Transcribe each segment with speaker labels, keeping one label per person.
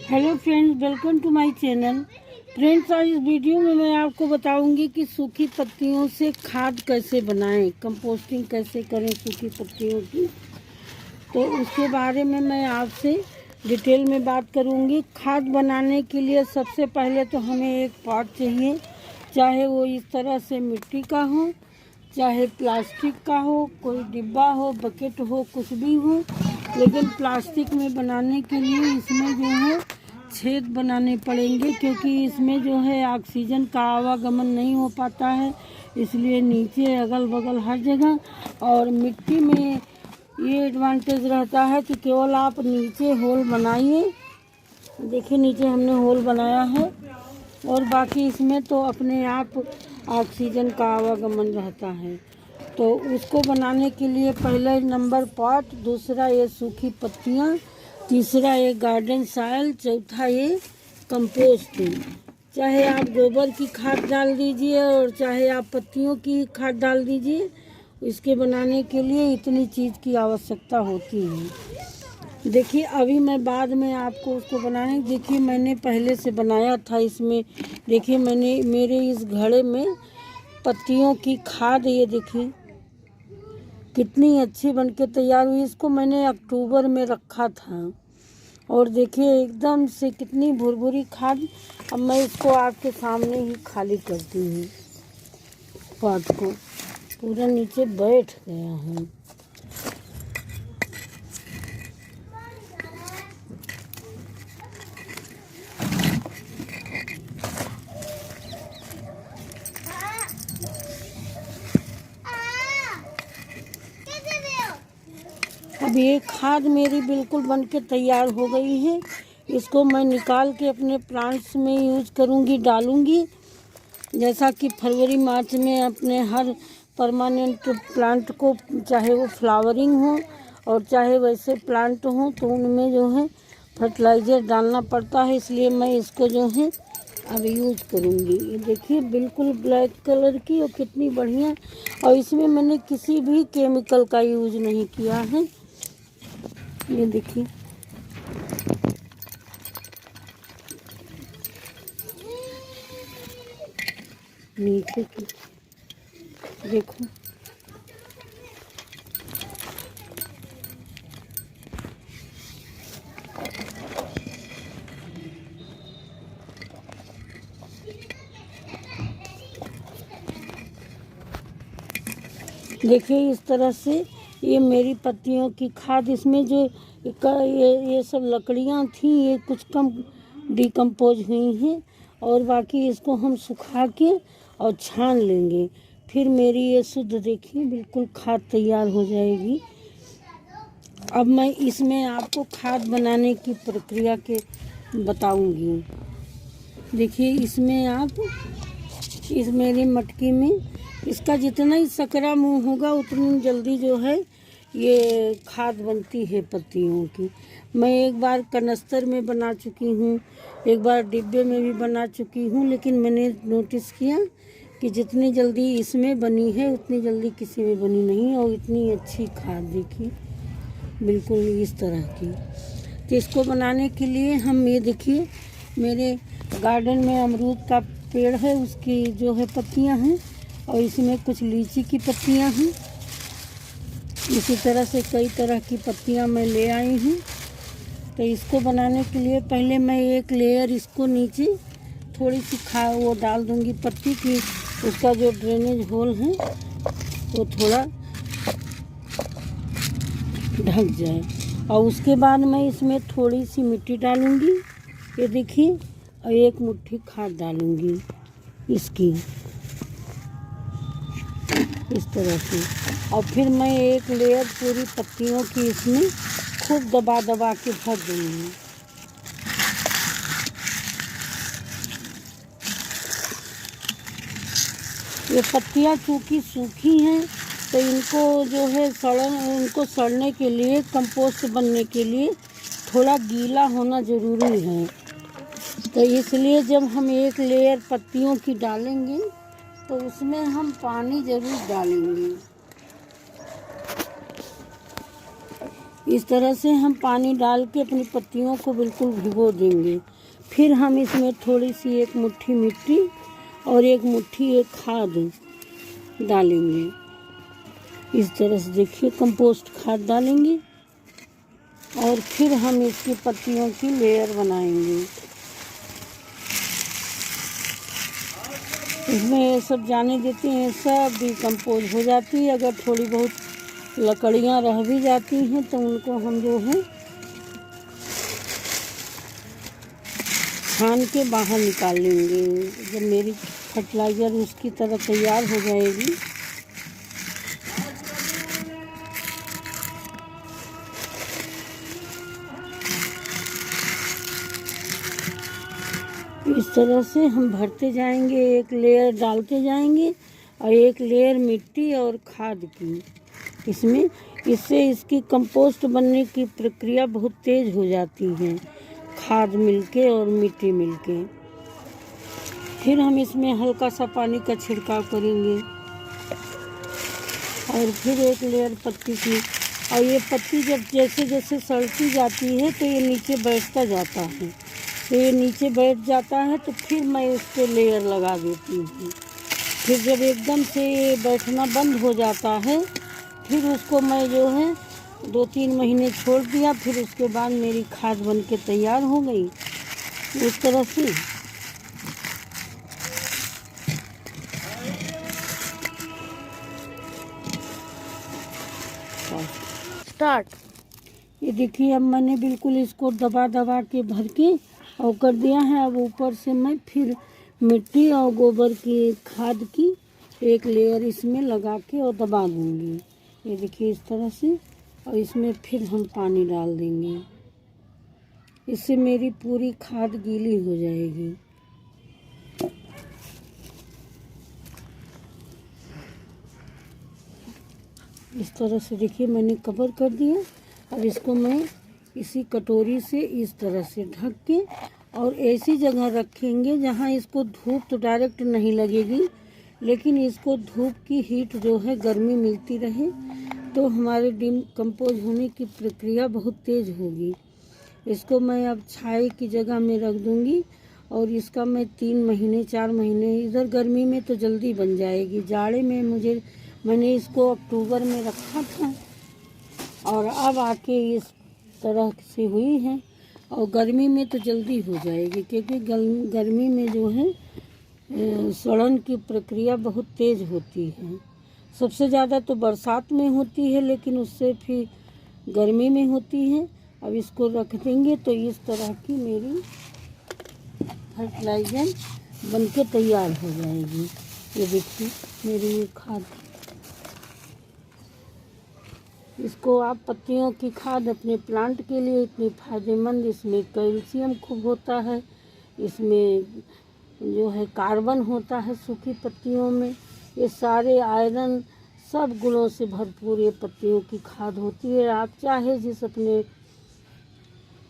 Speaker 1: Hello friends, welcome to my channel. Friends, आज इस video में मैं आपको बताऊंगी कि सूखी पत्तियों से खाद कैसे बनाएं, कंपोस्टिंग कैसे करें सूखी पत्तियों की। तो उसके बारे में मैं आपसे डिटेल में बात करूंगी। खाद बनाने के लिए सबसे पहले तो हमें एक पॉट चाहिए, चाहे वो इस तरह से मिट्टी का हो, चाहे प्लास्टिक का हो, कोई डिब्बा हो, बकेट हो, कुछ भी हो। लेकिन प्लास्टिक में बनाने के लिए इसमें जो है छेद बनाने पड़ेंगे, क्योंकि इसमें जो है ऑक्सीजन का आवागमन नहीं हो पाता है। इसलिए नीचे अगल बगल हर जगह, और मिट्टी में ये एडवांटेज रहता है कि केवल आप नीचे होल बनाइए। देखिए नीचे हमने होल बनाया है, और बाकी इसमें तो अपने आप ऑक्सीजन का आवागमन रहता है। तो उसको बनाने के लिए पहला नंबर पॉट, दूसरा ये सूखी पत्तियाँ, तीसरा ये गार्डन सॉइल, चौथा ये कंपोस्टिंग। चाहे आप गोबर की खाद डाल दीजिए और चाहे आप पत्तियों की खाद डाल दीजिए, इसके बनाने के लिए इतनी चीज़ की आवश्यकता होती है। देखिए अभी मैं बाद में आपको उसको बनाने, देखिए मैंने पहले से बनाया था। इसमें देखिए मैंने मेरे इस घड़े में पत्तियों की खाद, ये देखिए कितनी अच्छी बनके तैयार हुई। इसको मैंने अक्टूबर में रखा था, और देखिए एकदम से कितनी भुरभुरी खाद। अब मैं इसको आपके सामने ही खाली करती हूँ। पॉट को पूरा नीचे बैठ गया है। अब ये खाद मेरी बिल्कुल बनके तैयार हो गई है। इसको मैं निकाल के अपने प्लांट्स में यूज करूँगी, डालूँगी। जैसा कि फरवरी मार्च में अपने हर परमानेंट प्लांट को, चाहे वो फ्लावरिंग हो और चाहे वैसे प्लांट हो, तो उनमें जो है फर्टिलाइज़र डालना पड़ता है। इसलिए मैं इसको जो है अब यूज करूँगी। ये देखिए बिल्कुल ब्लैक कलर की, और कितनी बढ़िया। और इसमें मैंने किसी भी केमिकल का यूज नहीं किया है। ये देखिए नीचे की, देखो देखिए इस तरह से ये मेरी पत्तियों की खाद। इसमें जो ये सब लकड़ियाँ थी, ये कुछ कम डिकम्पोज हुई हैं, और बाकी इसको हम सुखा के और छान लेंगे। फिर मेरी ये शुद्ध देखिए बिल्कुल खाद तैयार हो जाएगी। अब मैं इसमें आपको खाद बनाने की प्रक्रिया के बताऊंगी। देखिए इसमें आप इस मेरी मटकी में, इसका जितना ही सकरा मुंह होगा उतनी जल्दी जो है ये खाद बनती है पत्तियों की। मैं एक बार कनस्तर में बना चुकी हूँ, एक बार डिब्बे में भी बना चुकी हूँ, लेकिन मैंने नोटिस किया कि जितनी जल्दी इसमें बनी है उतनी जल्दी किसी में बनी नहीं। और इतनी अच्छी खाद देखिए बिल्कुल इस तरह की। तो इसको बनाने के लिए हम, ये देखिए मेरे गार्डन में अमरूद का पेड़ है, उसकी जो है पत्तियां हैं, और इसमें कुछ लीची की पत्तियां हैं। इसी तरह से कई तरह की पत्तियां मैं ले आई हूँ। तो इसको बनाने के लिए पहले मैं एक लेयर इसको नीचे थोड़ी सी वो डाल दूँगी पत्ती की, उसका जो ड्रेनेज होल है वो थोड़ा ढक जाए। और उसके बाद मैं इसमें थोड़ी सी मिट्टी डालूँगी, ये देखिए, और एक मुट्ठी खाद डालूँगी इसकी, इस तरह से। और फिर मैं एक लेयर पूरी पत्तियों की इसमें खूब दबा दबा के भर दूँगी। ये पत्तियाँ चूँकि सूखी हैं, तो इनको जो है इनको सड़ने के लिए, कंपोस्ट बनने के लिए थोड़ा गीला होना ज़रूरी है। तो इसलिए जब हम एक लेयर पत्तियों की डालेंगे तो उसमें हम पानी ज़रूर डालेंगे। इस तरह से हम पानी डाल के अपनी पत्तियों को बिल्कुल भिगो देंगे। फिर हम इसमें थोड़ी सी 1 मुट्ठी मिट्टी और 1 मुट्ठी खाद डालेंगे। इस तरह से देखिए कंपोस्ट खाद डालेंगे और फिर हम इसकी पत्तियों की लेयर बनाएंगे। इसमें ये सब जाने देते हैं, सब डिकम्पोज हो जाती है। अगर थोड़ी बहुत लकड़ियाँ रह भी जाती हैं तो उनको हम जो है छान के बाहर निकाल लेंगे। जब मेरी फर्टिलाइज़र उसकी तरह तैयार हो जाएगी इस तरह से हम भरते जाएंगे, एक लेयर डालते जाएंगे और एक लेयर मिट्टी और खाद की इसमें। इससे इसकी कंपोस्ट बनने की प्रक्रिया बहुत तेज़ हो जाती है, खाद मिलके और मिट्टी मिलके। फिर हम इसमें हल्का सा पानी का छिड़काव करेंगे और फिर एक लेयर पत्ती की। और ये पत्ती जब जैसे जैसे सड़ती जाती है तो ये नीचे बैठता जाता है, तो ये नीचे बैठ जाता है तो फिर मैं उस पर लेयर लगा देती हूँ। फिर जब एकदम से ये बैठना बंद हो जाता है फिर उसको मैं जो है 2-3 महीने छोड़ दिया, फिर उसके बाद मेरी खाद बन के तैयार हो गई। इस तरह से स्टार्ट। ये देखिए अब मैंने बिल्कुल इसको दबा दबा के भर के और कर दिया है। अब ऊपर से मैं फिर मिट्टी और गोबर की खाद की एक लेयर इसमें लगा के और दबा दूँगी। ये देखिए इस तरह से, और इसमें फिर हम पानी डाल देंगे। इससे मेरी पूरी खाद गीली हो जाएगी। इस तरह से देखिए मैंने कवर कर दिया। अब इसको मैं इसी कटोरी से इस तरह से ढक के और ऐसी जगह रखेंगे जहाँ इसको धूप तो डायरेक्ट नहीं लगेगी, लेकिन इसको धूप की हीट जो है गर्मी मिलती रहे तो हमारे डिकम्पोज होने की प्रक्रिया बहुत तेज़ होगी। इसको मैं अब छाए की जगह में रख दूँगी और इसका मैं 3 महीने 4 महीने, इधर गर्मी में तो जल्दी बन जाएगी। जाड़े में मैंने इसको अक्टूबर में रखा था और अब आके इस तरह से हुई है। और गर्मी में तो जल्दी हो जाएगी क्योंकि गर्मी में जो है सड़न की प्रक्रिया बहुत तेज़ होती है। सबसे ज़्यादा तो बरसात में होती है, लेकिन उससे फिर गर्मी में होती है। अब इसको रख देंगे तो इस तरह की मेरी फर्टिलाइज़र बनके तैयार हो जाएगी। ये देखिए मेरी ये खाद, इसको आप पत्तियों की खाद अपने प्लांट के लिए इतनी फ़ायदेमंद। इसमें कैल्शियम खूब होता है, इसमें जो है कार्बन होता है सूखी पत्तियों में, ये सारे आयरन सब गुणों से भरपूर ये पत्तियों की खाद होती है। आप चाहे जिस अपने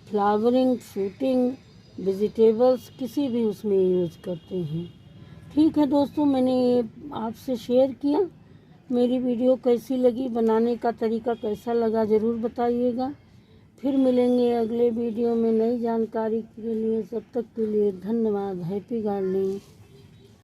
Speaker 1: फ्लावरिंग, शूटिंग, वेजिटेबल्स किसी भी उसमें यूज करते हैं। ठीक है दोस्तों, मैंने ये आपसे शेयर किया। मेरी वीडियो कैसी लगी, बनाने का तरीका कैसा लगा ज़रूर बताइएगा। फिर मिलेंगे अगले वीडियो में नई जानकारी के लिए। तब तक के लिए धन्यवाद। Happy gardening.